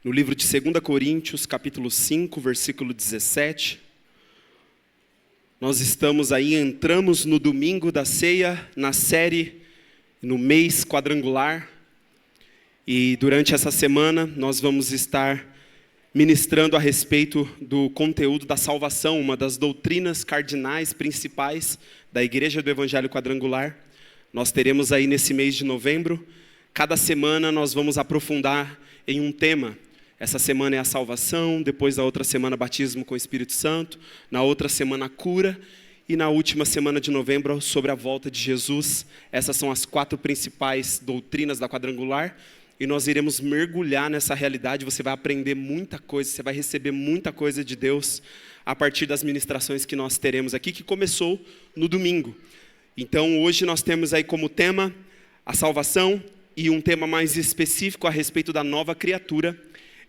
no livro de 2 Coríntios, capítulo 5, versículo 17. Nós entramos no domingo da ceia, na série, no mês quadrangular. E durante essa semana nós vamos estar ministrando a respeito do conteúdo da salvação, uma das doutrinas cardinais principais da Igreja do Evangelho Quadrangular. Nós teremos aí nesse mês de novembro, cada semana nós vamos aprofundar em um tema. Essa semana é a salvação, depois da outra semana batismo com o Espírito Santo, na outra semana a cura e na última semana de novembro sobre a volta de Jesus. Essas são as 4 principais doutrinas da Quadrangular e nós iremos mergulhar nessa realidade. Você vai aprender muita coisa, você vai receber muita coisa de Deus a partir das ministrações que nós teremos aqui, que começou no domingo. Então hoje nós temos aí como tema a salvação e um tema mais específico a respeito da nova criatura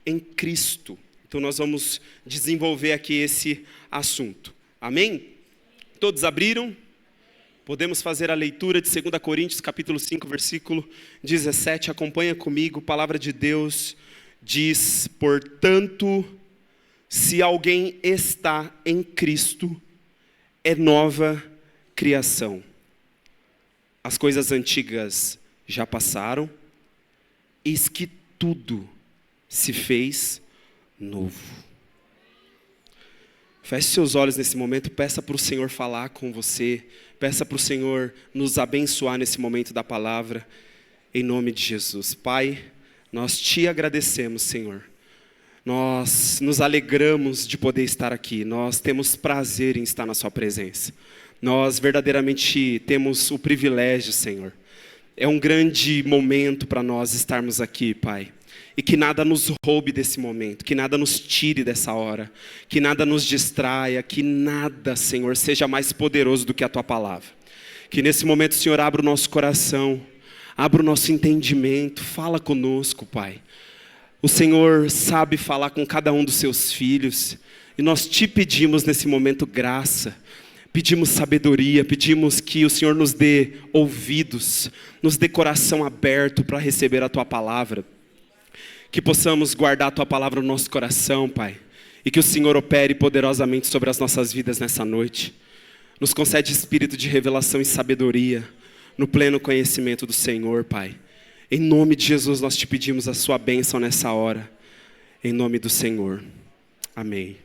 em Cristo. Então nós vamos desenvolver aqui esse assunto. Amém? Todos abriram? Podemos fazer a leitura de 2 Coríntios, capítulo 5, versículo 17. Acompanha comigo, a palavra de Deus diz: portanto, se alguém está em Cristo, é nova criação. As coisas antigas já passaram, eis que tudo se fez novo. Feche seus olhos nesse momento, peça para o Senhor falar com você, peça para o Senhor nos abençoar nesse momento da palavra, em nome de Jesus. Pai, nós te agradecemos, Senhor. Nós nos alegramos de poder estar aqui, nós temos prazer em estar na sua presença. Nós verdadeiramente temos o privilégio, Senhor. É um grande momento para nós estarmos aqui, Pai. E que nada nos roube desse momento, que nada nos tire dessa hora, que nada nos distraia, que nada, Senhor, seja mais poderoso do que a Tua palavra. Que nesse momento, Senhor, abra o nosso coração, abra o nosso entendimento, fala conosco, Pai. O Senhor sabe falar com cada um dos Seus filhos, e nós te pedimos nesse momento graça, pedimos sabedoria, pedimos que o Senhor nos dê ouvidos, nos dê coração aberto para receber a Tua palavra. Que possamos guardar a Tua palavra no nosso coração, Pai. E que o Senhor opere poderosamente sobre as nossas vidas nessa noite. Nos concede espírito de revelação e sabedoria, no pleno conhecimento do Senhor, Pai. Em nome de Jesus nós te pedimos a sua bênção nessa hora. Em nome do Senhor. Amém.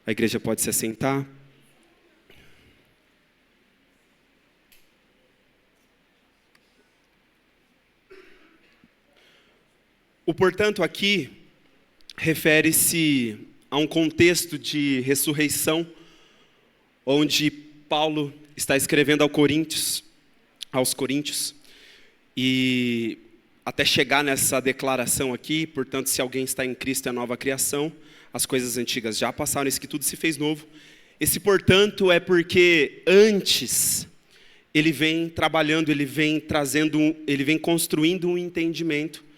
A igreja pode se assentar. O portanto aqui refere-se a um contexto de ressurreição, onde Paulo está escrevendo aos Coríntios, e até chegar nessa declaração aqui, portanto, se alguém está em Cristo é nova criação, as coisas antigas já passaram, isso que tudo se fez novo. Esse portanto é porque antes ele vem trabalhando, ele vem construindo um entendimento.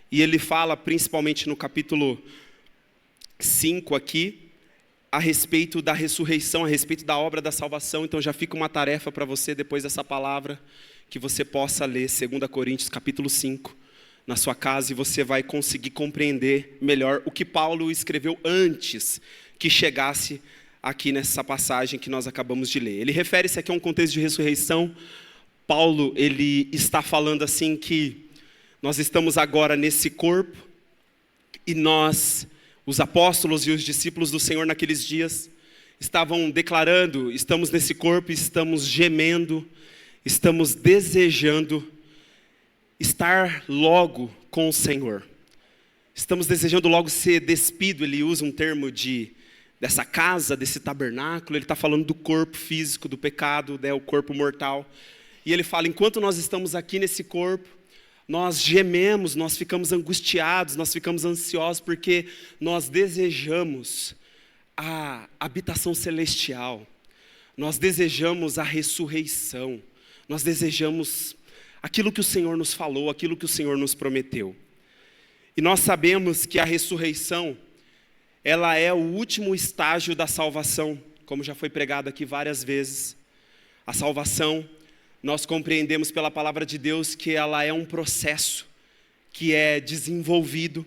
E ele fala, principalmente no capítulo 5 aqui, a respeito da ressurreição, a respeito da obra da salvação. Então já fica uma tarefa para você, depois dessa palavra, que você possa ler 2 Coríntios capítulo 5 na sua casa, e você vai conseguir compreender melhor o que Paulo escreveu antes que chegasse aqui nessa passagem que nós acabamos de ler. Ele refere-se aqui a um contexto de ressurreição. Paulo, ele está falando assim que nós estamos agora nesse corpo, e nós, os apóstolos e os discípulos do Senhor naqueles dias, estavam declarando: estamos nesse corpo, estamos gemendo, estamos desejando estar logo com o Senhor. Estamos desejando logo ser despido. Ele usa um termo dessa casa, desse tabernáculo. Ele está falando do corpo físico, do pecado, o corpo mortal. E ele fala: enquanto nós estamos aqui nesse corpo, nós gememos, nós ficamos angustiados, nós ficamos ansiosos, porque nós desejamos a habitação celestial, nós desejamos a ressurreição, nós desejamos aquilo que o Senhor nos falou, aquilo que o Senhor nos prometeu. E nós sabemos que a ressurreição, ela é o último estágio da salvação, como já foi pregado aqui várias vezes. A salvação, nós compreendemos pela palavra de Deus que ela é um processo que é desenvolvido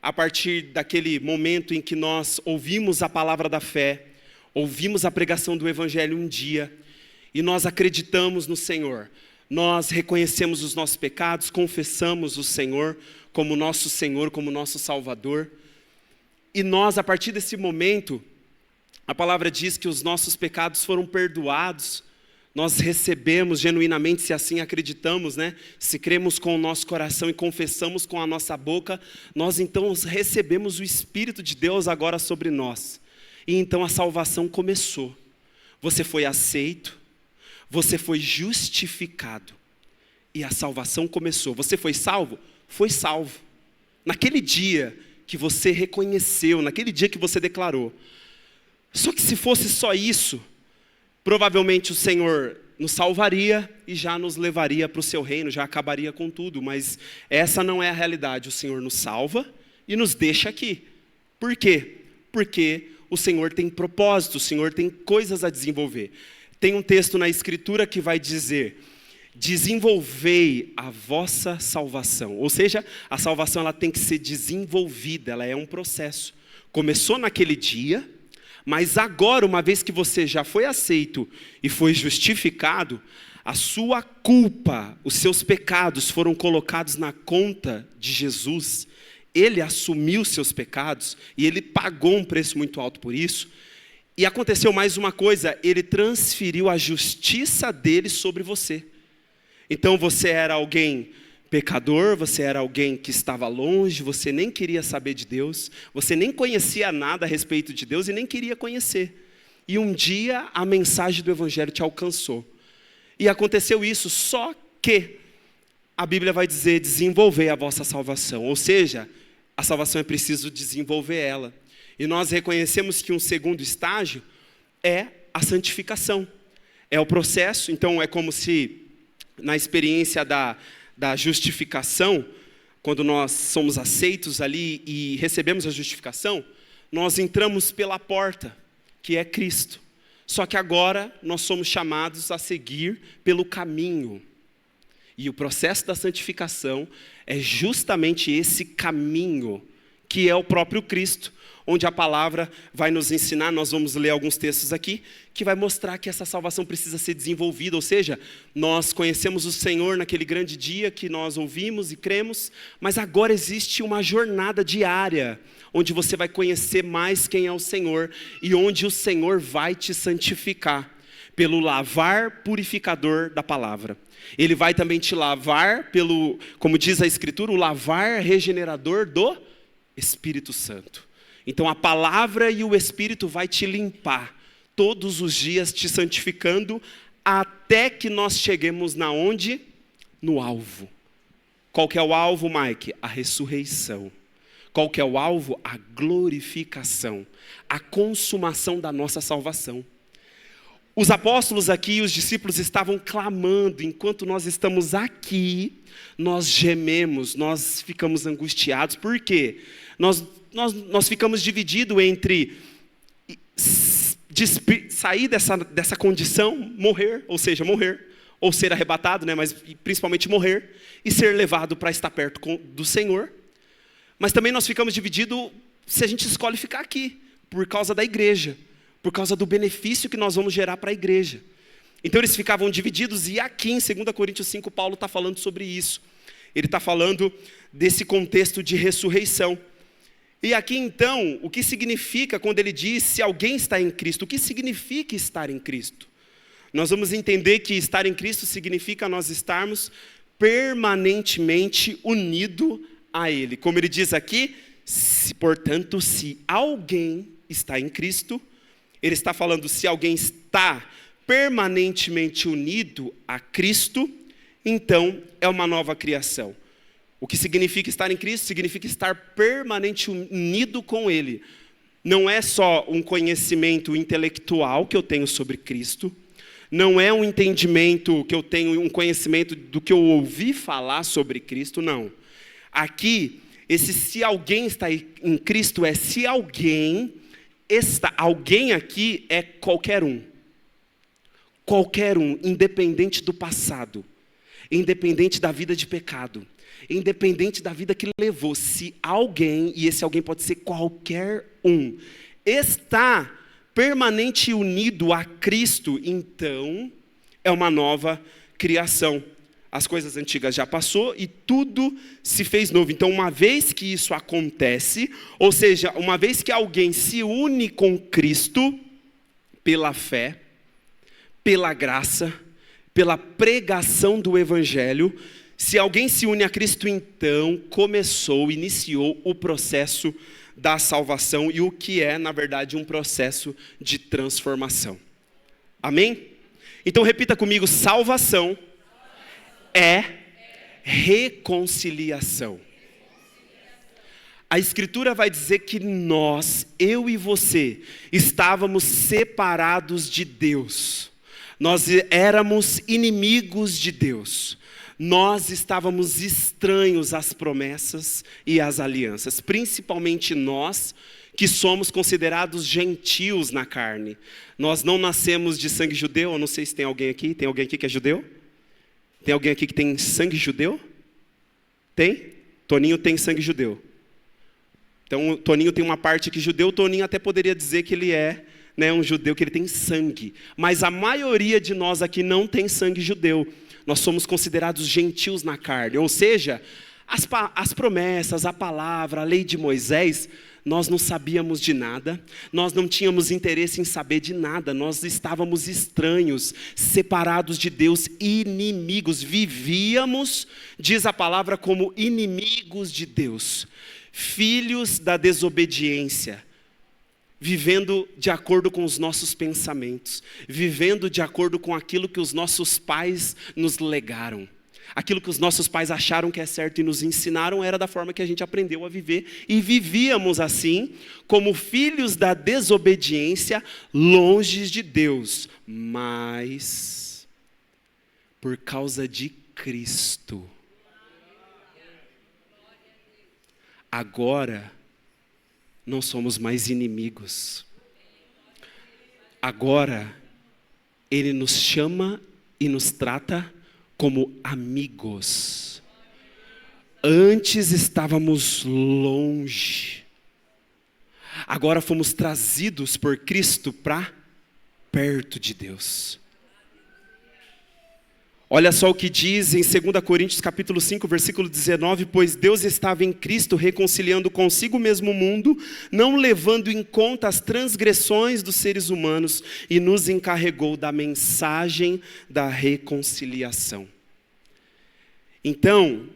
a partir daquele momento em que nós ouvimos a palavra da fé, ouvimos a pregação do Evangelho um dia, e nós acreditamos no Senhor. Nós reconhecemos os nossos pecados, confessamos o Senhor, como nosso Salvador. E nós, a partir desse momento, a palavra diz que os nossos pecados foram perdoados. Nós recebemos genuinamente, se assim acreditamos, né? Se cremos com o nosso coração e confessamos com a nossa boca, nós então recebemos o Espírito de Deus agora sobre nós. E então a salvação começou. Você foi aceito, você foi justificado. E a salvação começou. Você foi salvo? Foi salvo. Naquele dia que você reconheceu, naquele dia que você declarou. Só que se fosse só isso, provavelmente o Senhor nos salvaria e já nos levaria para o seu reino, já acabaria com tudo. Mas essa não é a realidade. O Senhor nos salva e nos deixa aqui. Por quê? Porque o Senhor tem propósito, o Senhor tem coisas a desenvolver. Tem um texto na Escritura que vai dizer: desenvolvei a vossa salvação. Ou seja, a salvação ela tem que ser desenvolvida, ela é um processo. Começou naquele dia, mas agora, uma vez que você já foi aceito e foi justificado, a sua culpa, os seus pecados foram colocados na conta de Jesus. Ele assumiu seus pecados e ele pagou um preço muito alto por isso. E aconteceu mais uma coisa, ele transferiu a justiça dele sobre você. Então você era alguém pecador, você era alguém que estava longe, você nem queria saber de Deus, você nem conhecia nada a respeito de Deus e nem queria conhecer. E um dia a mensagem do Evangelho te alcançou. E aconteceu isso, só que a Bíblia vai dizer: desenvolvei a vossa salvação. Ou seja, a salvação é preciso desenvolver ela. E nós reconhecemos que um segundo estágio é a santificação. É o processo, então é como se na experiência da justificação, quando nós somos aceitos ali e recebemos a justificação, nós entramos pela porta, que é Cristo. Só que agora nós somos chamados a seguir pelo caminho. E o processo da santificação é justamente esse caminho, que é o próprio Cristo, onde a palavra vai nos ensinar. Nós vamos ler alguns textos aqui, que vai mostrar que essa salvação precisa ser desenvolvida. Ou seja, nós conhecemos o Senhor naquele grande dia que nós ouvimos e cremos, mas agora existe uma jornada diária, onde você vai conhecer mais quem é o Senhor, e onde o Senhor vai te santificar, pelo lavar purificador da palavra. Ele vai também te lavar pelo, como diz a Escritura, o lavar regenerador do Espírito Santo. Então a palavra e o Espírito vai te limpar todos os dias, te santificando, até que nós cheguemos na onde? No alvo. Qual que é o alvo, Mike? A ressurreição. Qual que é o alvo? A glorificação, a consumação da nossa salvação. Os apóstolos aqui, os discípulos estavam clamando. Enquanto nós estamos aqui, nós gememos, nós ficamos angustiados. Por quê? Nós ficamos divididos entre sair dessa condição, morrer, ou seja, morrer, ou ser arrebatado, né, mas principalmente morrer, e ser levado para estar perto do Senhor. Mas também nós ficamos divididos se a gente escolhe ficar aqui, por causa da igreja, por causa do benefício que nós vamos gerar para a igreja. Então eles ficavam divididos, e aqui em 2 Coríntios 5, Paulo está falando sobre isso. Ele está falando desse contexto de ressurreição. E aqui então, o que significa quando ele diz se alguém está em Cristo? O que significa estar em Cristo? Nós vamos entender que estar em Cristo significa nós estarmos permanentemente unidos a Ele. Como ele diz aqui, portanto, se alguém está em Cristo, ele está falando se alguém está permanentemente unido a Cristo, então é uma nova criação. O que significa estar em Cristo? Significa estar permanentemente unido com Ele. Não é só um conhecimento intelectual que eu tenho sobre Cristo, não é um entendimento que eu tenho, um conhecimento do que eu ouvi falar sobre Cristo, não. Aqui, esse se alguém está em Cristo é se alguém está, alguém aqui é qualquer um. Qualquer um, independente do passado, independente da vida de pecado, independente da vida que levou, se alguém, e esse alguém pode ser qualquer um, está permanente e unido a Cristo, então é uma nova criação. As coisas antigas já passou e tudo se fez novo. Então, uma vez que isso acontece, ou seja, uma vez que alguém se une com Cristo, pela fé, pela graça, pela pregação do Evangelho, se alguém se une a Cristo, então iniciou o processo da salvação, e o que é, na verdade, um processo de transformação. Amém? Então repita comigo: salvação é reconciliação. A Escritura vai dizer que nós, eu e você, estávamos separados de Deus. Nós éramos inimigos de Deus. Nós estávamos estranhos às promessas e às alianças. Principalmente nós, que somos considerados gentios na carne. Nós não nascemos de sangue judeu. Eu não sei se tem alguém aqui. Tem alguém aqui que é judeu? Tem alguém aqui que tem sangue judeu? Tem? Toninho tem sangue judeu. Então, o Toninho tem uma parte aqui judeu. O Toninho até poderia dizer que ele é, um judeu, que ele tem sangue. Mas a maioria de nós aqui não tem sangue judeu. Nós somos considerados gentios na carne. Ou seja, as promessas, a palavra, a lei de Moisés, nós não sabíamos de nada, nós não tínhamos interesse em saber de nada, nós estávamos estranhos, separados de Deus, inimigos, vivíamos, diz a palavra, como inimigos de Deus, filhos da desobediência, vivendo de acordo com os nossos pensamentos, vivendo de acordo com aquilo que os nossos pais nos legaram. Aquilo que os nossos pais acharam que é certo e nos ensinaram era da forma que a gente aprendeu a viver. E vivíamos assim, como filhos da desobediência, longe de Deus. Mas, por causa de Cristo, agora não somos mais inimigos. Agora, Ele nos chama e nos trata como amigos. Antes estávamos longe. Agora fomos trazidos por Cristo para perto de Deus. Olha só o que diz em 2 Coríntios capítulo 5, versículo 19. Pois Deus estava em Cristo reconciliando consigo mesmo o mundo, não levando em conta as transgressões dos seres humanos, e nos encarregou da mensagem da reconciliação. Então,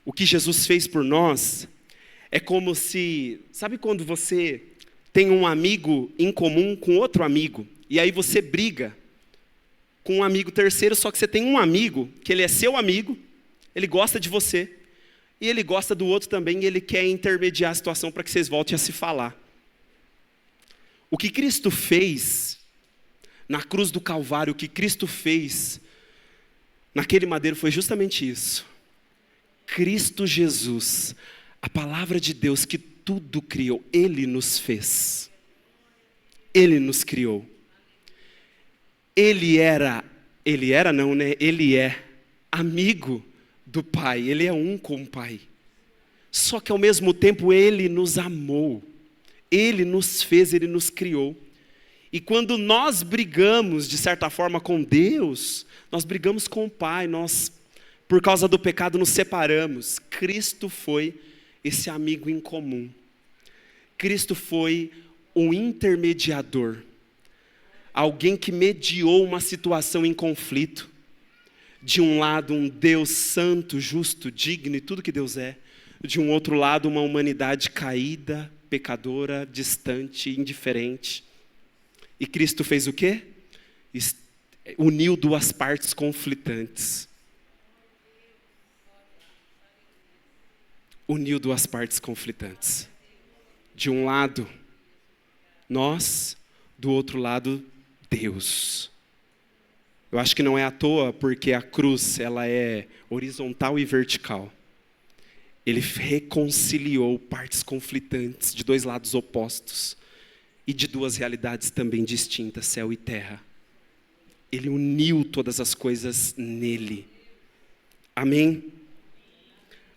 o que Jesus fez por nós é como se, sabe quando você tem um amigo em comum com outro amigo, e aí você briga com um amigo terceiro, só que você tem um amigo, que ele é seu amigo, ele gosta de você, e ele gosta do outro também, e ele quer intermediar a situação para que vocês voltem a se falar. O que Cristo fez na cruz do Calvário, o que Cristo fez naquele madeiro foi justamente isso. Cristo Jesus, a palavra de Deus que tudo criou, Ele nos fez. Ele nos criou. Ele é amigo do Pai, Ele é um com o Pai. Só que ao mesmo tempo Ele nos amou, Ele nos fez, Ele nos criou. E quando nós brigamos, de certa forma, com Deus, nós brigamos com o Pai, nós, por causa do pecado, nos separamos. Cristo foi esse amigo em comum. Cristo foi um intermediador. Alguém que mediou uma situação em conflito. De um lado, um Deus santo, justo, digno e tudo que Deus é. De um outro lado, uma humanidade caída, pecadora, distante, indiferente. E Cristo fez o quê? Uniu duas partes conflitantes. Uniu duas partes conflitantes. De um lado, nós, do outro lado, Deus. Eu acho que não é à toa, porque a cruz, ela é horizontal e vertical. Ele reconciliou partes conflitantes de dois lados opostos e de duas realidades também distintas, céu e terra. Ele uniu todas as coisas nele. Amém?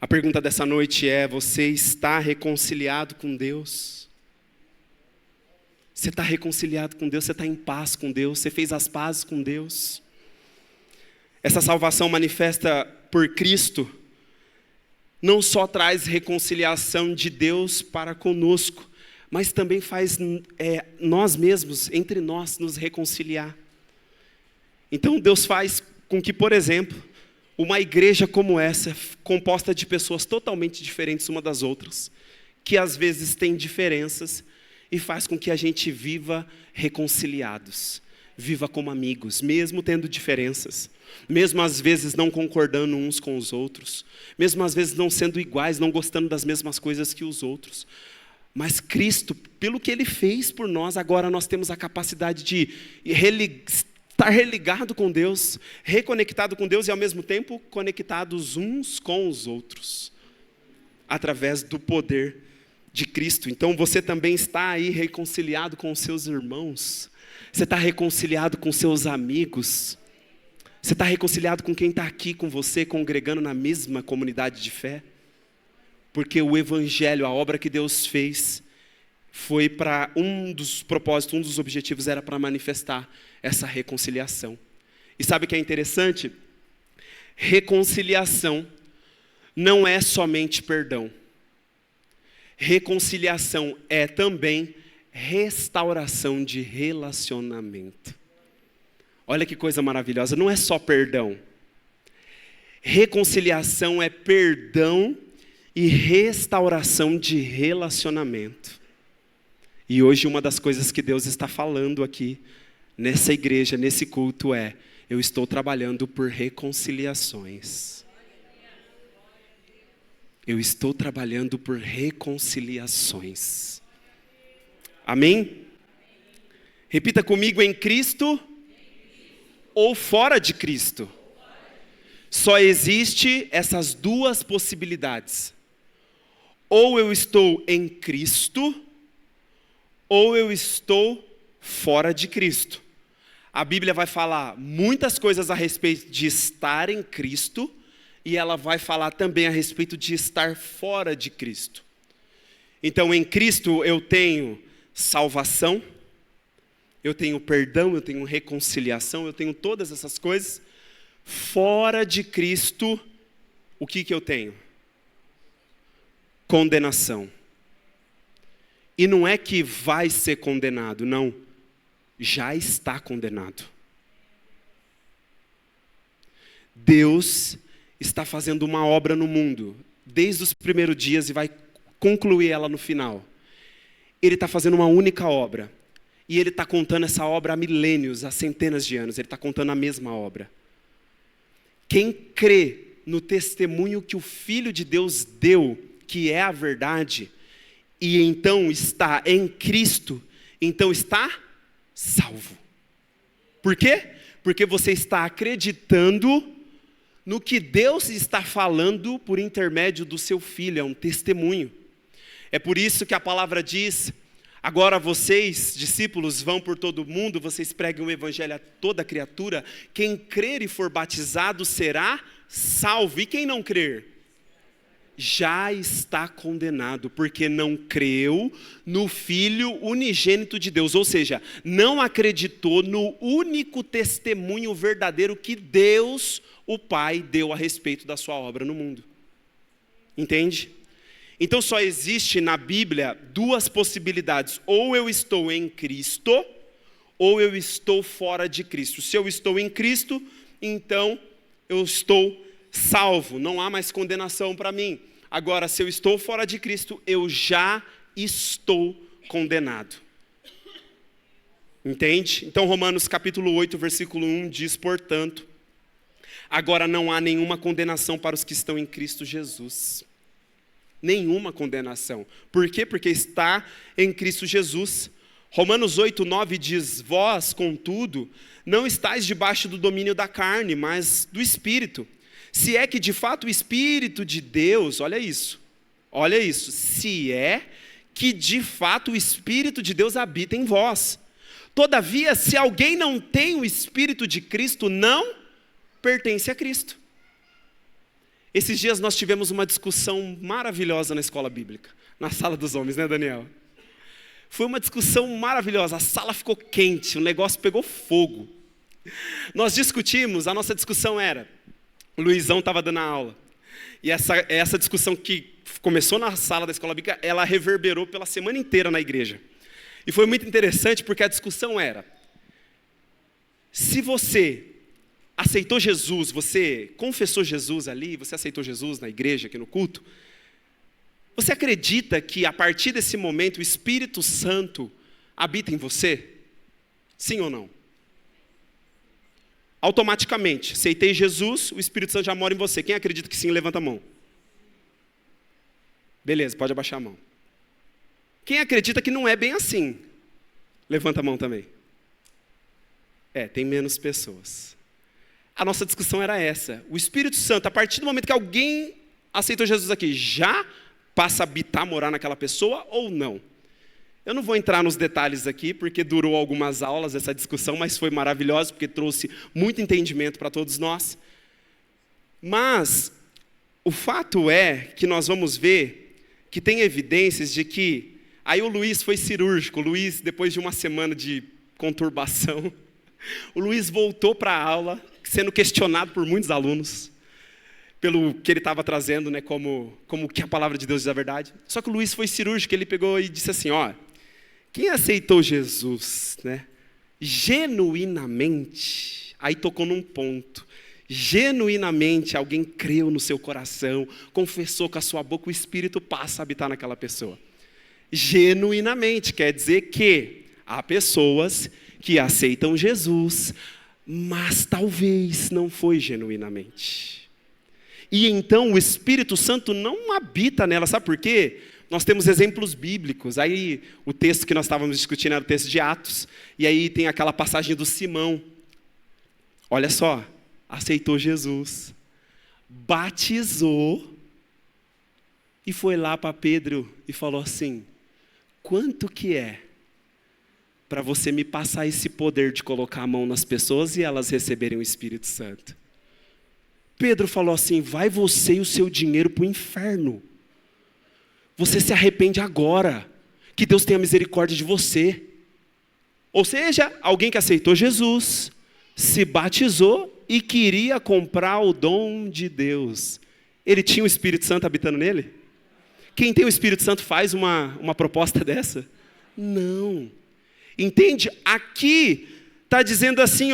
A pergunta dessa noite é: você está reconciliado com Deus? Você está reconciliado com Deus? Você está em paz com Deus? Você fez as pazes com Deus? Essa salvação manifesta por Cristo não só traz reconciliação de Deus para conosco, mas também faz nós mesmos, entre nós, nos reconciliar. Então Deus faz com que, por exemplo, uma igreja como essa, composta de pessoas totalmente diferentes uma das outras, que às vezes tem diferenças, e faz com que a gente viva reconciliados, viva como amigos, mesmo tendo diferenças, mesmo às vezes não concordando uns com os outros, mesmo às vezes não sendo iguais, não gostando das mesmas coisas que os outros. Mas Cristo, pelo que Ele fez por nós, agora nós temos a capacidade de estar religado com Deus, reconectado com Deus e ao mesmo tempo conectados uns com os outros, através do poder de Cristo. Então você também está aí reconciliado com os seus irmãos, você está reconciliado com seus amigos, você está reconciliado com quem está aqui com você, congregando na mesma comunidade de fé, porque o Evangelho, a obra que Deus fez, foi para um dos propósitos, um dos objetivos era para manifestar essa reconciliação. E sabe o que é interessante? Reconciliação não é somente perdão. Reconciliação é também restauração de relacionamento. Olha que coisa maravilhosa, não é só perdão. Reconciliação é perdão e restauração de relacionamento. E hoje uma das coisas que Deus está falando aqui, nessa igreja, nesse culto é: eu estou trabalhando por reconciliações. Eu estou trabalhando por reconciliações. Amém? Repita comigo: em Cristo ou fora de Cristo. Só existe essas duas possibilidades. Ou eu estou em Cristo, ou eu estou fora de Cristo. A Bíblia vai falar muitas coisas a respeito de estar em Cristo, e ela vai falar também a respeito de estar fora de Cristo. Então, em Cristo eu tenho salvação, eu tenho perdão, eu tenho reconciliação, eu tenho todas essas coisas. Fora de Cristo, o que eu tenho? Condenação. E não é que vai ser condenado, não. Já está condenado. Deus está fazendo uma obra no mundo, desde os primeiros dias e vai concluir ela no final. Ele está fazendo uma única obra. E Ele está contando essa obra há milênios, há centenas de anos. Ele está contando a mesma obra. Quem crê no testemunho que o Filho de Deus deu, que é a verdade, e então está em Cristo, então está salvo. Por quê? Porque você está acreditando no que Deus está falando por intermédio do seu Filho, é um testemunho. É por isso que a palavra diz: agora vocês, discípulos, vão por todo o mundo, vocês preguem o evangelho a toda criatura, quem crer e for batizado será salvo, e quem não crer? Já está condenado, porque não creu no Filho unigênito de Deus, ou seja, não acreditou no único testemunho verdadeiro que Deus, o Pai, deu a respeito da sua obra no mundo. Entende? Então só existe na Bíblia duas possibilidades: ou eu estou em Cristo, ou eu estou fora de Cristo. Se eu estou em Cristo, então eu estou salvo, não há mais condenação para mim. Agora, se eu estou fora de Cristo, eu já estou condenado. Entende? Então Romanos capítulo 8, versículo 1 diz: portanto, agora não há nenhuma condenação para os que estão em Cristo Jesus. Nenhuma condenação. Por quê? Porque está em Cristo Jesus. Romanos 8, 9 diz: vós, contudo, não estáis debaixo do domínio da carne, mas do Espírito. Se é que de fato o Espírito de Deus, olha isso, se é que de fato o Espírito de Deus habita em vós. Todavia, se alguém não tem o Espírito de Cristo, não pertence a Cristo. Esses dias nós tivemos uma discussão maravilhosa na escola bíblica, na sala dos homens, né, Daniel? Foi uma discussão maravilhosa, a sala ficou quente, o negócio pegou fogo. Nós discutimos, a nossa discussão era, o Luizão estava dando a aula, e essa discussão que começou na sala da escola bíblica, ela reverberou pela semana inteira na igreja. E foi muito interessante porque a discussão era, se você aceitou Jesus, você confessou Jesus ali, você aceitou Jesus na igreja, aqui no culto, você acredita que a partir desse momento o Espírito Santo habita em você? Sim ou não? Automaticamente, aceitei Jesus, o Espírito Santo já mora em você. Quem acredita que sim, levanta a mão. Beleza, pode abaixar a mão. Quem acredita que não é bem assim? Levanta a mão também. Tem menos pessoas. A nossa discussão era essa. O Espírito Santo, a partir do momento que alguém aceitou Jesus aqui, já passa a habitar, morar naquela pessoa ou não? Eu não vou entrar nos detalhes aqui, porque durou algumas aulas essa discussão, mas foi maravilhosa, porque trouxe muito entendimento para todos nós. Mas o fato é que nós vamos ver que tem evidências de que, aí o Luiz foi cirúrgico, o Luiz, depois de uma semana de conturbação, o Luiz voltou para a aula, sendo questionado por muitos alunos, pelo que ele estava trazendo, né, como que a palavra de Deus diz a verdade. Só que o Luiz foi cirúrgico, ele pegou e disse assim, quem aceitou Jesus, né, genuinamente, aí tocou num ponto, genuinamente alguém creu no seu coração, confessou com a sua boca, o Espírito passa a habitar naquela pessoa. Genuinamente, quer dizer que há pessoas que aceitam Jesus, mas talvez não foi genuinamente. E então o Espírito Santo não habita nela, sabe por quê? Nós temos exemplos bíblicos, aí o texto que nós estávamos discutindo era o texto de Atos, e aí tem aquela passagem do Simão, olha só, aceitou Jesus, batizou, e foi lá para Pedro e falou assim, quanto que é para você me passar esse poder de colocar a mão nas pessoas e elas receberem o Espírito Santo? Pedro falou assim, vai você e o seu dinheiro para o inferno. Você se arrepende agora, que Deus tenha misericórdia de você. Ou seja, alguém que aceitou Jesus, se batizou e queria comprar o dom de Deus. Ele tinha o Espírito Santo habitando nele? Quem tem o Espírito Santo faz uma proposta dessa? Não. Entende? Aqui está dizendo assim,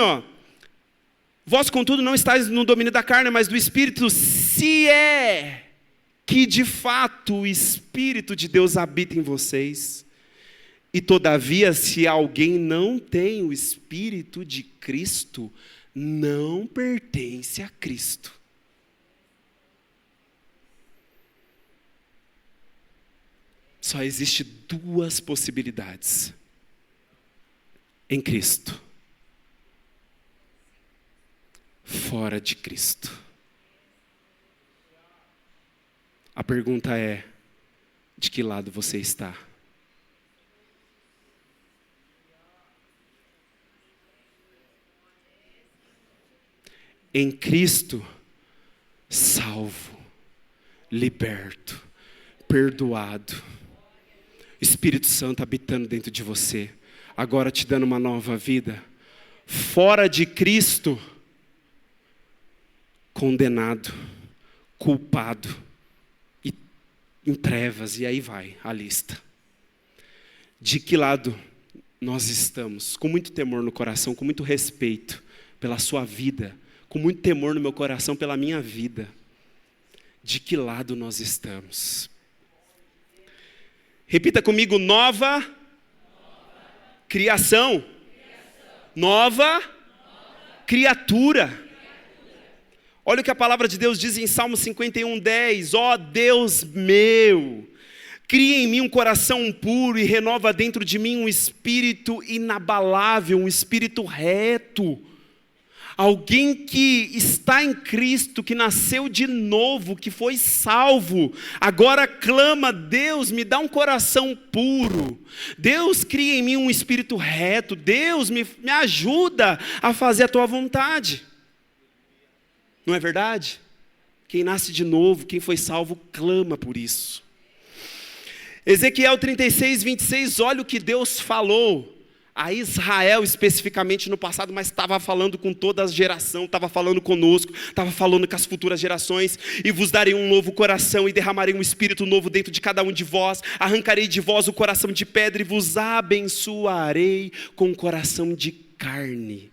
vós contudo não estáis no domínio da carne, mas do Espírito, se é que de fato o Espírito de Deus habita em vocês. E todavia, se alguém não tem o Espírito de Cristo, não pertence a Cristo. Só existe duas possibilidades em Cristo: fora de Cristo. A pergunta é, de que lado você está? Em Cristo, salvo, liberto, perdoado, Espírito Santo habitando dentro de você, agora te dando uma nova vida. Fora de Cristo, condenado, culpado, e em trevas, e aí vai a lista. De que lado nós estamos? Com muito temor no coração, com muito respeito pela sua vida, com muito temor no meu coração pela minha vida. De que lado nós estamos? Repita comigo, nova criação. Nova criatura. Olha o que a palavra de Deus diz em Salmo 51:10. Ó Deus meu, cria em mim um coração puro e renova dentro de mim um espírito inabalável, um espírito reto. Alguém que está em Cristo, que nasceu de novo, que foi salvo, agora clama, Deus, me dá um coração puro. Deus, cria em mim um espírito reto. Deus, me ajuda a fazer a tua vontade. Não é verdade? Quem nasce de novo, quem foi salvo, clama por isso. Ezequiel 36, 26, olha o que Deus falou a Israel especificamente no passado, mas estava falando com toda a geração, estava falando conosco, estava falando com as futuras gerações. E vos darei um novo coração e derramarei um espírito novo dentro de cada um de vós. Arrancarei de vós o coração de pedra e vos abençoarei com um coração de carne.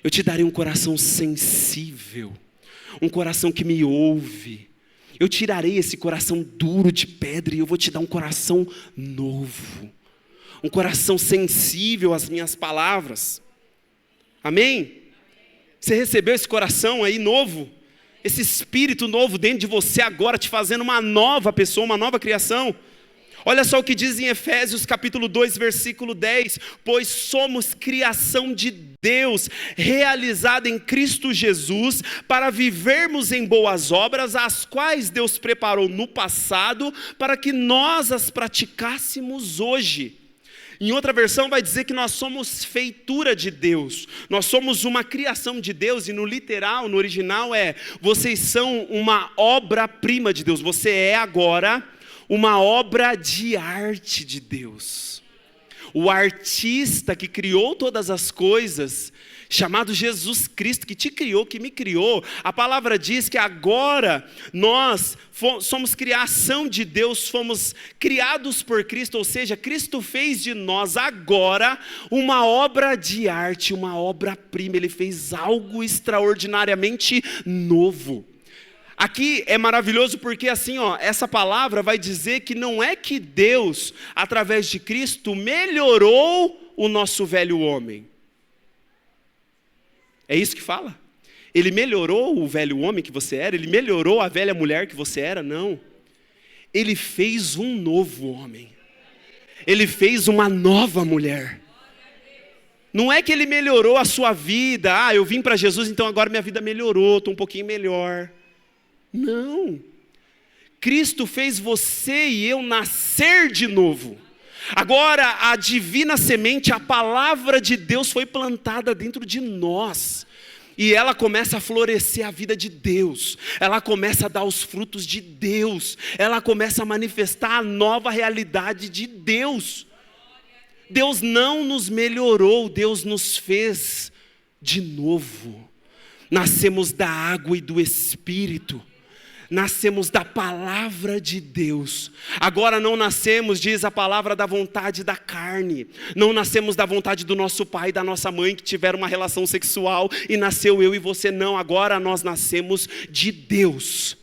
Eu te darei um coração sensível, um coração que me ouve. Eu tirarei esse coração duro de pedra e eu vou te dar um coração novo. Um coração sensível às minhas palavras. Amém? Você recebeu esse coração aí novo? Esse espírito novo dentro de você agora, te fazendo uma nova pessoa, uma nova criação? Olha só o que diz em Efésios capítulo 2, versículo 10. Pois somos criação de Deus, realizada em Cristo Jesus, para vivermos em boas obras, as quais Deus preparou no passado, para que nós as praticássemos hoje. Em outra versão vai dizer que nós somos feitura de Deus, nós somos uma criação de Deus, e no literal, no original vocês são uma obra-prima de Deus, você é agora uma obra de arte de Deus. O artista que criou todas as coisas, chamado Jesus Cristo, que te criou, que me criou, a palavra diz que agora nós somos criação de Deus, fomos criados por Cristo, ou seja, Cristo fez de nós agora uma obra de arte, uma obra-prima. Ele fez algo extraordinariamente novo. Aqui é maravilhoso porque assim, essa palavra vai dizer que não é que Deus, através de Cristo, melhorou o nosso velho homem. É isso que fala? Ele melhorou o velho homem que você era? Ele melhorou a velha mulher que você era? Não. Ele fez um novo homem. Ele fez uma nova mulher. Não é que ele melhorou a sua vida. Eu vim para Jesus, então agora minha vida melhorou, estou um pouquinho melhor. Não. Cristo fez você e eu nascer de novo. Agora a divina semente, a palavra de Deus foi plantada dentro de nós. E ela começa a florescer a vida de Deus. Ela começa a dar os frutos de Deus. Ela começa a manifestar a nova realidade de Deus. Deus não nos melhorou, Deus nos fez de novo. Nascemos da água e do Espírito. Nascemos da palavra de Deus. Agora não nascemos, diz a palavra, da vontade da carne. Não nascemos da vontade do nosso pai e da nossa mãe, que tiveram uma relação sexual e nasceu eu e você. Não, agora nós nascemos de Deus.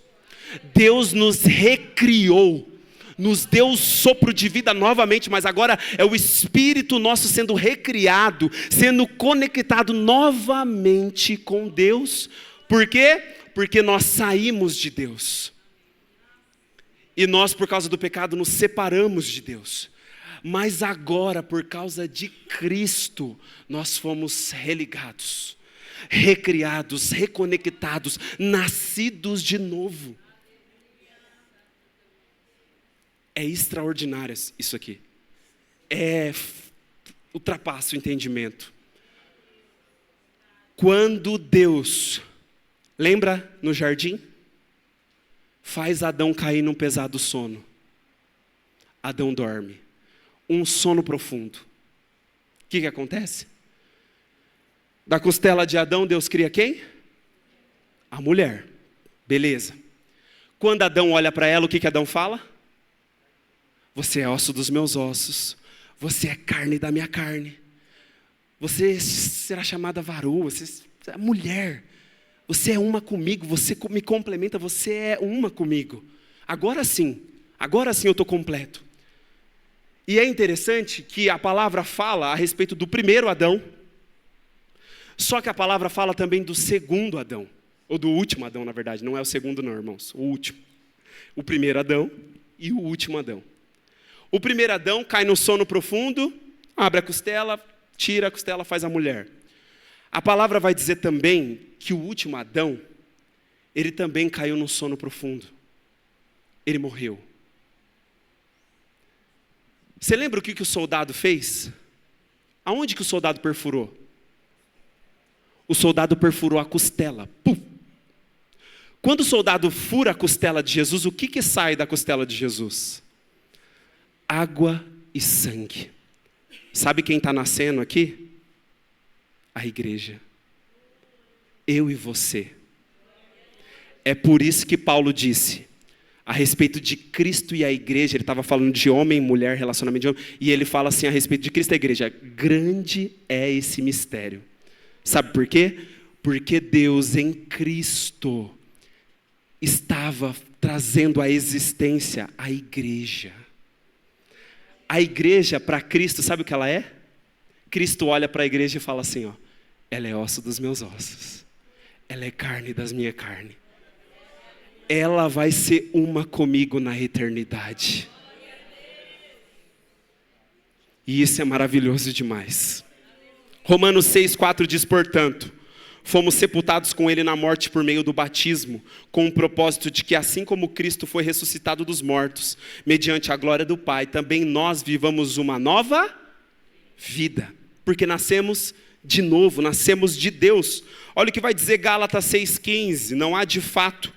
Deus nos recriou, nos deu o sopro de vida novamente, mas agora é o Espírito nosso sendo recriado, sendo conectado novamente com Deus. Por quê? Porque nós saímos de Deus. E nós, por causa do pecado, nos separamos de Deus. Mas agora, por causa de Cristo, nós fomos religados, recriados, reconectados, nascidos de novo. É extraordinário isso aqui. Ultrapassa o entendimento. Quando Deus, lembra no jardim? Faz Adão cair num pesado sono. Adão dorme. Um sono profundo. O que acontece? Da costela de Adão, Deus cria quem? A mulher. Beleza. Quando Adão olha para ela, o que Adão fala? Você é osso dos meus ossos. Você é carne da minha carne. Você será chamada varoa. Você é mulher. Você é uma comigo. Você me complementa. Você é uma comigo. Agora sim eu estou completo. E é interessante que a palavra fala a respeito do primeiro Adão. Só que a palavra fala também do segundo Adão. Ou do último Adão, na verdade. Não é o segundo não, irmãos. O último. O primeiro Adão e o último Adão. O primeiro Adão cai no sono profundo, abre a costela, tira a costela, faz a mulher. A palavra vai dizer também que o último Adão, ele também caiu no sono profundo. Ele morreu. Você lembra o que o soldado fez? Aonde que o soldado perfurou? O soldado perfurou a costela. Pum! Quando o soldado fura a costela de Jesus, o que sai da costela de Jesus? Água e sangue. Sabe quem está nascendo aqui? A igreja. Eu e você. É por isso que Paulo disse, a respeito de Cristo e a igreja, ele estava falando de homem e mulher, relacionamento de homem, e ele fala assim a respeito de Cristo e a igreja, grande é esse mistério. Sabe por quê? Porque Deus em Cristo estava trazendo à existência a igreja. A igreja para Cristo, sabe o que ela é? Cristo olha para a igreja e fala assim, ó, ela é osso dos meus ossos, ela é carne das minhas carnes. Ela vai ser uma comigo na eternidade. E isso é maravilhoso demais. Romanos 6,4 diz, portanto, fomos sepultados com ele na morte por meio do batismo, com o propósito de que assim como Cristo foi ressuscitado dos mortos, mediante a glória do Pai, também nós vivamos uma nova vida. Porque nascemos de novo, nascemos de Deus. Olha o que vai dizer Gálatas 6,15, não há de fato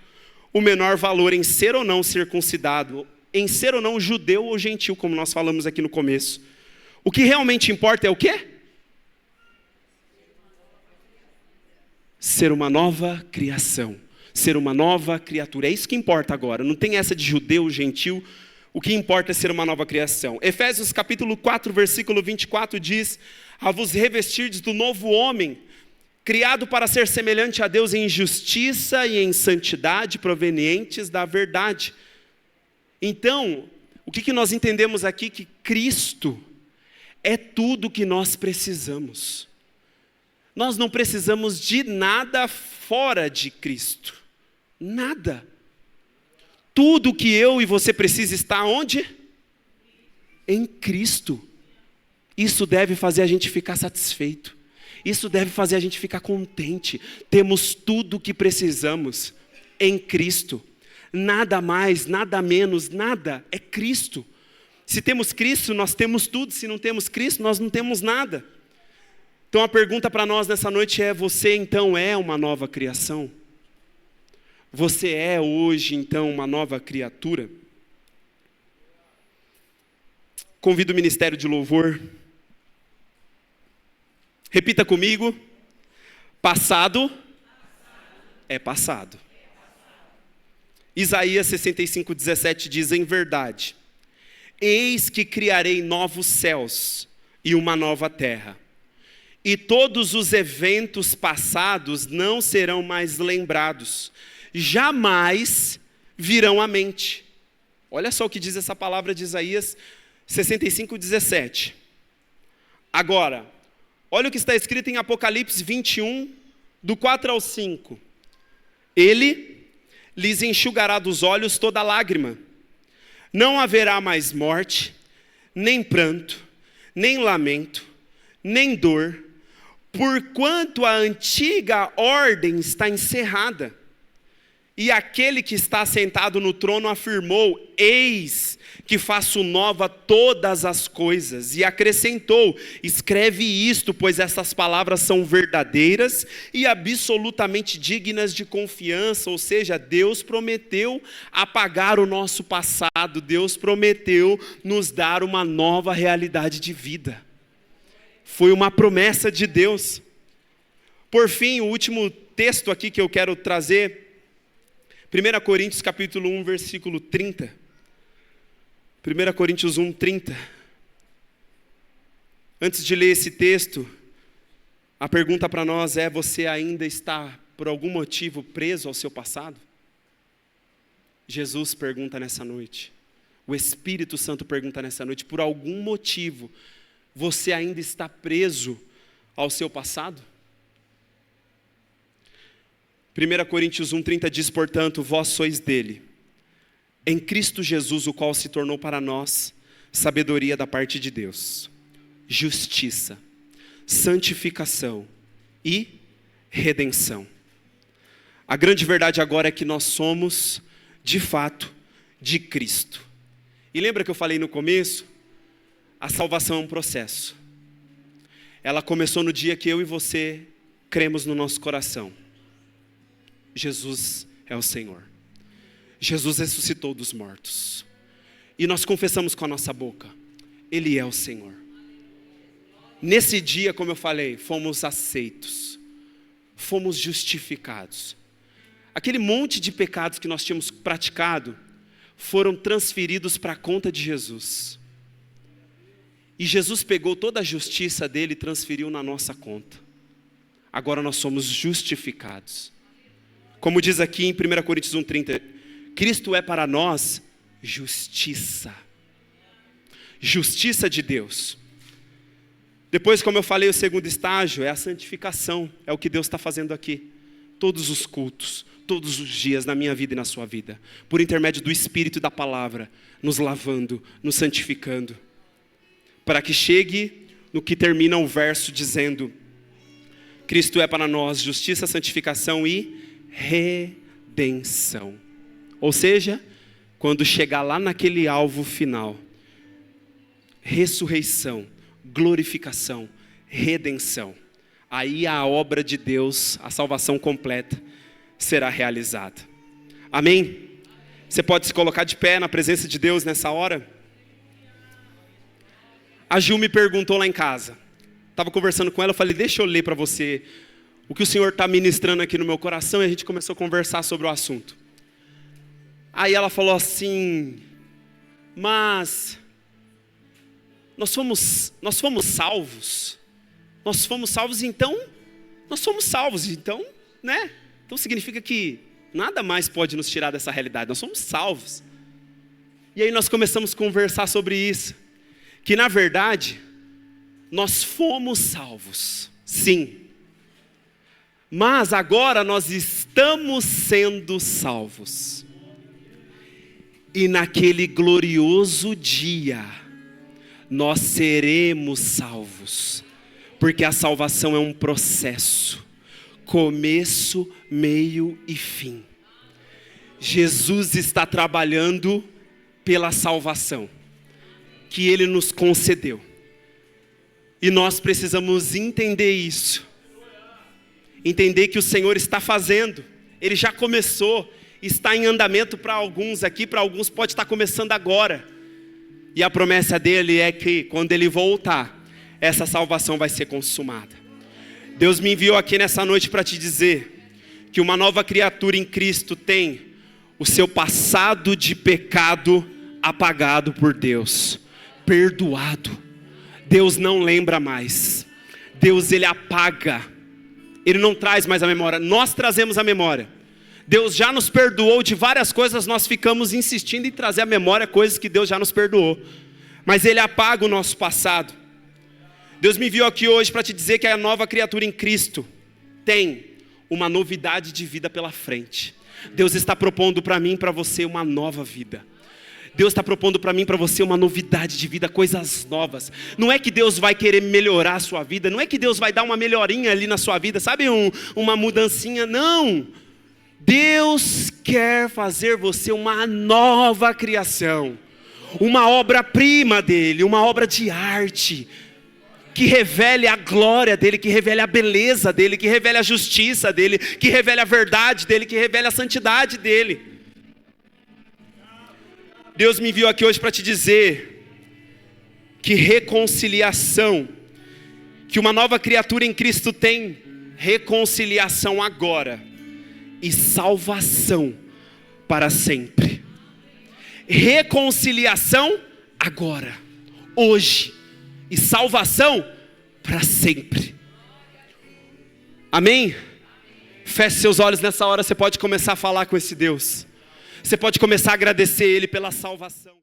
o menor valor em ser ou não circuncidado, em ser ou não judeu ou gentil, como nós falamos aqui no começo. O que realmente importa é o quê? Ser uma nova criação, ser uma nova criatura. É isso que importa agora, não tem essa de judeu, gentil. O que importa é ser uma nova criação. Efésios capítulo 4, versículo 24 diz, a vos revestirdes do novo homem, criado para ser semelhante a Deus em justiça e em santidade provenientes da verdade. Então, o que nós entendemos aqui? Que Cristo é tudo o que nós precisamos. Nós não precisamos de nada fora de Cristo. Nada. Tudo que eu e você precisa está onde? Em Cristo. Isso deve fazer a gente ficar satisfeito. Isso deve fazer a gente ficar contente. Temos tudo o que precisamos em Cristo. Nada mais, nada menos, nada. É Cristo. Se temos Cristo, nós temos tudo. Se não temos Cristo, nós não temos nada. Então a pergunta para nós nessa noite é, você então é uma nova criação? Você é hoje então uma nova criatura? Convido o Ministério de Louvor. Repita comigo. Passado é passado. Isaías 65:17 diz, em verdade, eis que criarei novos céus e uma nova terra, e todos os eventos passados não serão mais lembrados, jamais virão à mente. Olha só o que diz essa palavra de Isaías 65:17. Agora, olha o que está escrito em Apocalipse 21, do 4 ao 5. Ele lhes enxugará dos olhos toda lágrima. Não haverá mais morte, nem pranto, nem lamento, nem dor, porquanto a antiga ordem está encerrada. E aquele que está sentado no trono afirmou, eis que faço nova todas as coisas. E acrescentou, escreve isto, pois essas palavras são verdadeiras e absolutamente dignas de confiança. Ou seja, Deus prometeu apagar o nosso passado. Deus prometeu nos dar uma nova realidade de vida. Foi uma promessa de Deus. Por fim, o último texto aqui que eu quero trazer, 1 Coríntios capítulo 1, versículo 30. 1 Coríntios 1, 30. Antes de ler esse texto, a pergunta para nós é, você ainda está, por algum motivo, preso ao seu passado? Jesus pergunta nessa noite. O Espírito Santo pergunta nessa noite, por algum motivo, você ainda está preso ao seu passado? 1 Coríntios 1,30 diz, portanto, vós sois dele, em Cristo Jesus, o qual se tornou para nós sabedoria da parte de Deus, justiça, santificação e redenção. A grande verdade agora é que nós somos, de fato, de Cristo. E lembra que eu falei no começo? A salvação é um processo. Ela começou no dia que eu e você cremos no nosso coração. Jesus é o Senhor. Jesus ressuscitou dos mortos. E nós confessamos com a nossa boca, Ele é o Senhor. Nesse dia, como eu falei, fomos aceitos, fomos justificados. Aquele monte de pecados que nós tínhamos praticado foram transferidos para a conta de Jesus. E Jesus pegou toda a justiça dele e transferiu na nossa conta. Agora nós somos justificados. Como diz aqui em 1 Coríntios 1,30, Cristo é para nós justiça. Justiça de Deus. Depois, como eu falei, o segundo estágio é a santificação. É o que Deus está fazendo aqui. Todos os cultos, todos os dias na minha vida e na sua vida. Por intermédio do Espírito e da palavra, nos lavando, nos santificando. Para que chegue no que termina o verso dizendo, Cristo é para nós justiça, santificação e redenção. Ou seja, quando chegar lá naquele alvo final, ressurreição, glorificação, redenção, aí a obra de Deus, a salvação completa, será realizada. Amém? Você pode se colocar de pé na presença de Deus nessa hora? A Gil me perguntou lá em casa. Estava conversando com ela, eu falei, deixa eu ler para você o que o Senhor está ministrando aqui no meu coração, e a gente começou a conversar sobre o assunto. Aí ela falou assim, mas nós fomos salvos? Nós fomos salvos, então, né? Então significa que nada mais pode nos tirar dessa realidade, nós somos salvos. E aí nós começamos a conversar sobre isso, que na verdade, nós fomos salvos, sim. Mas agora nós estamos sendo salvos. E naquele glorioso dia, nós seremos salvos. Porque a salvação é um processo. Começo, meio e fim. Jesus está trabalhando pela salvação que Ele nos concedeu. E nós precisamos entender isso. Entender que o Senhor está fazendo. Ele já começou. Está em andamento para alguns aqui. Para alguns pode estar começando agora. E a promessa dele é que quando Ele voltar, essa salvação vai ser consumada. Deus me enviou aqui nessa noite para te dizer que uma nova criatura em Cristo tem o seu passado de pecado apagado por Deus. Perdoado. Deus não lembra mais. Deus, Ele apaga. Ele não traz mais a memória. Nós trazemos a memória. Deus já nos perdoou de várias coisas. Nós ficamos insistindo em trazer à memória coisas que Deus já nos perdoou. Mas Ele apaga o nosso passado. Deus me enviou aqui hoje para te dizer que a nova criatura em Cristo tem uma novidade de vida pela frente. Deus está propondo para mim e para você uma nova vida. Deus está propondo para mim e para você uma novidade de vida, coisas novas. Não é que Deus vai querer melhorar a sua vida, não é que Deus vai dar uma melhorinha ali na sua vida, sabe, uma mudancinha, não. Deus quer fazer você uma nova criação, uma obra-prima dEle, uma obra de arte, que revele a glória dEle, que revele a beleza dEle, que revele a justiça dEle, que revele a verdade dEle, que revele a santidade dEle. Deus me enviou aqui hoje para te dizer que reconciliação, que uma nova criatura em Cristo tem reconciliação agora e salvação para sempre. Reconciliação agora, hoje, e salvação para sempre. Amém? Feche seus olhos nessa hora, você pode começar a falar com esse Deus. Você pode começar a agradecer Ele pela salvação.